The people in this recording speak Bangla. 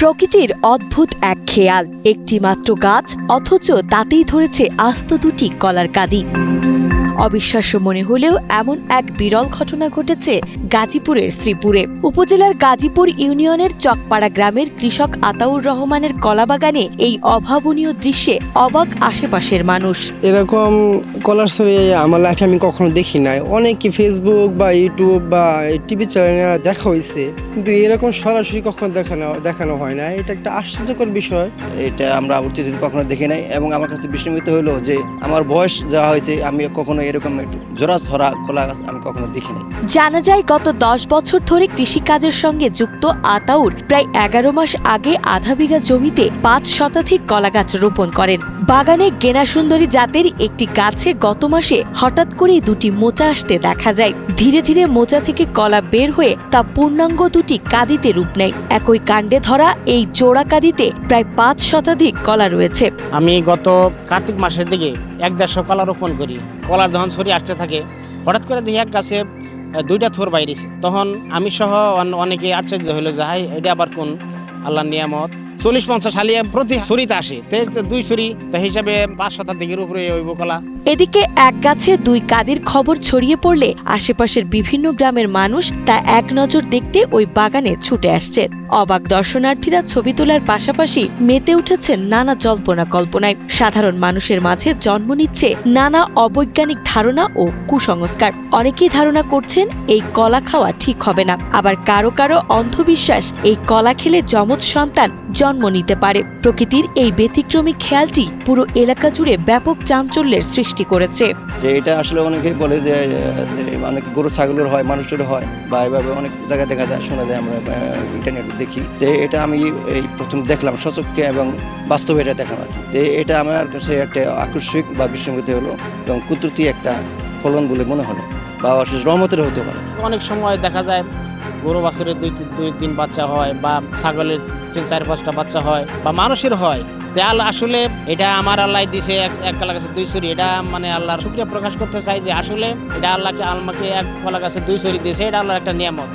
প্রকৃতির অদ্ভুত এক খেয়াল, একটি মাত্র গাছ অথচ তাতেই ধরেছে আস্ত দুটি কলার কাঁদি। অবিশ্বাস্য মনে হলেও এমন এক বিরল ঘটনা ঘটেছে গাজীপুরের শ্রীপুরে। উপজেলার গাজীপুর ইউনিয়নের চকপাড়া গ্রামের কৃষক আতাউর রহমানের কলাবাগানে এই অভাবনীয় দৃশ্যে অবাক আশেপাশের মানুষ। এরকম কলার ছড়ি আমার লাইফে আমি কখনো দেখি নাই। অনেকে ফেসবুক বা ইউটিউব বা টিভি চ্যানেলে দেখা হয়েছে, কিন্তু এরকম সরাসরি কখনো দেখানো হয় না। এটা একটা আশ্চর্যকর বিষয়। এটা আমরা অতীতে কখনো দেখি নাই এবং আমার কাছে বিস্মিত হলো যে আমার বয়স যা হয়েছে আমি কখনো এরকম জোড়া ছড়া কলা গাছ আমি কখনো দেখি নাই। জানা যায় গত 10 বছর ধরে কৃষিকাজের সঙ্গে যুক্ত আতাউর প্রায় 11 মাস আগে আধা বিঘা জমিতে 5 শতাধিক কলা গাছ রোপণ করেন। বাগানে গেনা সুন্দরী জাতের একটি গাছে গত মাসে হঠাৎ করেই দুটি মোচা আসতে দেখা যায়। ধীরে ধীরে মোচা থেকে কলা বের হয়ে তা পূর্ণাঙ্গ দুটি কাঁদিতে রূপ নেয়। একই কাণ্ডে ধরা এই জোড়া কাঁদিতে প্রায় 5 শতাধিক কলা রয়েছে। আমি গত কার্তিক মাসের দিকে 1-1.5 কলা রোপণ করি। কলার যখন ছড়ি আসতে থাকে, হঠাৎ করে দেখি এক গাছে 2টা থোর বাইরেছে। তখন আমি সহ অনেকে আশ্চর্য হইলো যে হাই, এটা আবার কোন আল্লাহর নিয়ামত। 40-50 হালিয়া প্রতি ছড়িতে আসে, 2 ছড়ি হিসাবে 5 শতাধিকের উপরে হইব কলা। এদিকে এক গাছে 2 কাঁদির খবর ছড়িয়ে পড়লে আশেপাশের বিভিন্ন গ্রামের মানুষ তা এক নজর দেখতে ওই বাগানে ছুটে আসছে। অবাক দর্শনার্থীরা ছবি তোলার পাশাপাশি মেতে উঠেছেন নানা জল্পনা কল্পনায়। সাধারণ মানুষের মাঝে জন্ম নিচ্ছে নানা অবৈজ্ঞানিক ধারণা ও কুসংস্কার। অনেকেই ধারণা করছেন এই কলা খাওয়া ঠিক হবে না, আবার কারো কারো অন্ধবিশ্বাস এই কলা খেলে যমজ সন্তান জন্ম নিতে পারে। প্রকৃতির এই ব্যতিক্রমী খেয়ালটি পুরো এলাকা জুড়ে ব্যাপক চাঞ্চল্যের সৃষ্টি করেছে। যে এটা আসলে অনেকেই বলে যে অনেক গরু ছাগলের হয়, মানুষের হয়, বা এভাবে অনেক জায়গায় দেখা যায়, শোনা যায়, আমরা ইন্টারনেটে দেখি। তো এটা আমি এই প্রথম দেখলাম সচক্ষে এবং বাস্তবে এটা দেখলাম আর কি। তো এটা আমার কাছে একটা আকস্মিক বা বিস্মৃতি হলো এবং কুদরতি একটা ফলন বলে মনে হলো, বা রহমতের হতে পারে। অনেক সময় দেখা যায় গরু বাছুরের 2-3 বাচ্চা হয়, বা ছাগলের 4-5টা বাচ্চা হয়, বা মানুষের হয়। আসলে এটা আমার আল্লাহ দিছে এক কলা গাছে 2 ছড়ি। এটা মানে আল্লাহর শুকরিয়া প্রকাশ করতে চাই যে আসলে এটা আমাকে এক কলা গাছে 2 ছড়ি দিয়েছে, এটা আল্লাহর একটা নিয়ামত।